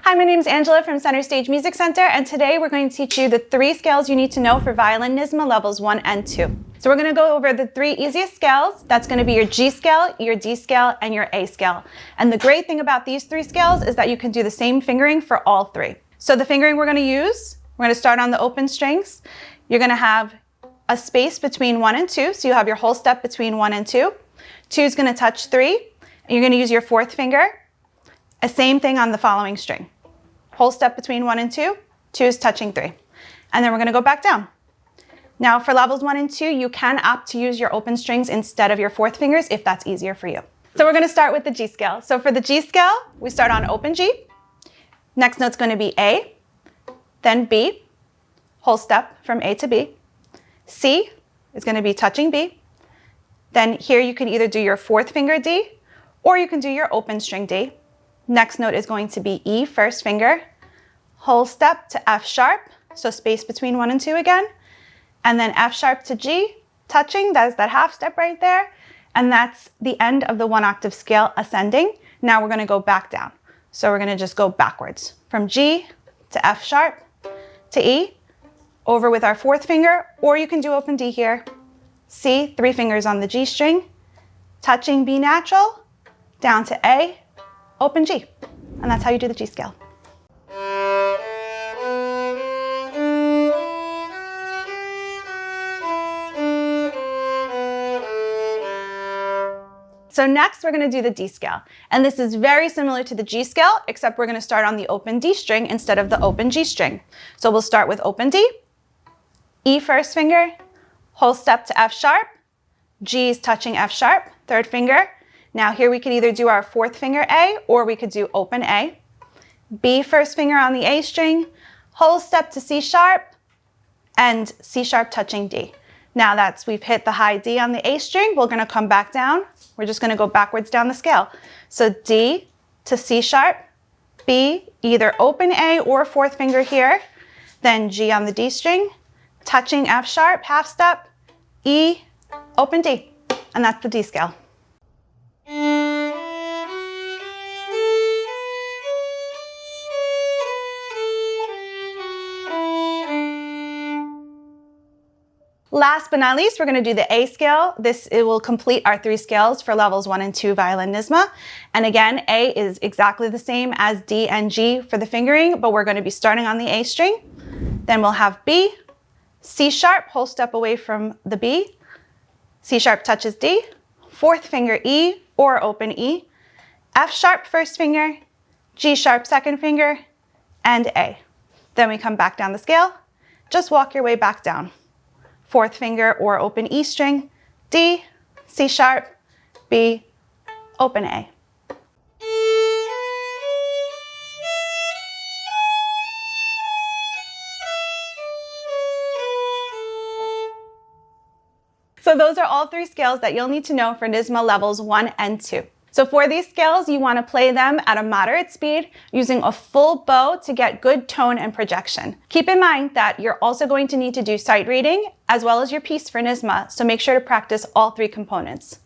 Hi, my name is Angela from Center Stage Music Center, and today we're going to teach you the 3 scales you need to know for violin NYSSMA levels 1 and 2. So we're going to go over the 3 easiest scales. That's going to be your G scale, your D scale, and your A scale. And the great thing about these 3 scales is that you can do the same fingering for all 3. So the fingering we're going to use, we're going to start on the open strings. You're going to have a space between 1 and 2, so you have your whole step between 1 and 2. 2 is going to touch 3, and you're going to use your 4th finger. A same thing on the following string. Whole step between 1 and 2, 2 is touching 3. And then we're going to go back down. Now for levels 1 and 2, you can opt to use your open strings instead of your 4th fingers if that's easier for you. So we're going to start with the G scale. So for the G scale, we start on open G. Next note's going to be A, then B, whole step from A to B. C is going to be touching B. Then here you can either do your 4th finger D, or you can do your open string D. Next note is going to be E, first finger, whole step to F sharp, so space between 1 and 2 again, and then F sharp to G, touching, that is that half step right there, and that's the end of the 1 octave scale ascending. Now we're going to go back down. So we're going to just go backwards from G to F sharp to E, over with our 4th finger, or you can do open D here. C, 3 fingers on the G string, touching B natural, down to A, open G, and that's how you do the G scale. So next we're going to do the D scale, and this is very similar to the G scale, except we're going to start on the open D string instead of the open G string. So we'll start with open D, E first finger, whole step to F sharp, G is touching F sharp, 3rd finger. Now here we could either do our 4th finger A, or we could do open A. B first finger on the A string, whole step to C sharp, and C sharp touching D. Now we've hit the high D on the A string, we're going to come back down. We're just going to go backwards down the scale. So D to C sharp, B, either open A or 4th finger here, then G on the D string, touching F sharp, half step, E, open D, and that's the D scale. Last but not least, we're going to do the A scale. It will complete our 3 scales for levels 1 and 2 violin NYSSMA. And again, A is exactly the same as D and G for the fingering, but we're going to be starting on the A string. Then we'll have B, C sharp, whole step away from the B, C sharp touches D, 4th finger E or open E, F sharp first finger, G sharp 2nd finger, and A. Then we come back down the scale. Just walk your way back down. 4th finger or open E string, D, C sharp, B, open A. So those are all 3 scales that you'll need to know for NYSSMA levels 1 and 2. So for these scales, you want to play them at a moderate speed using a full bow to get good tone and projection. Keep in mind that you're also going to need to do sight reading as well as your piece for NYSSMA, so make sure to practice all 3 components.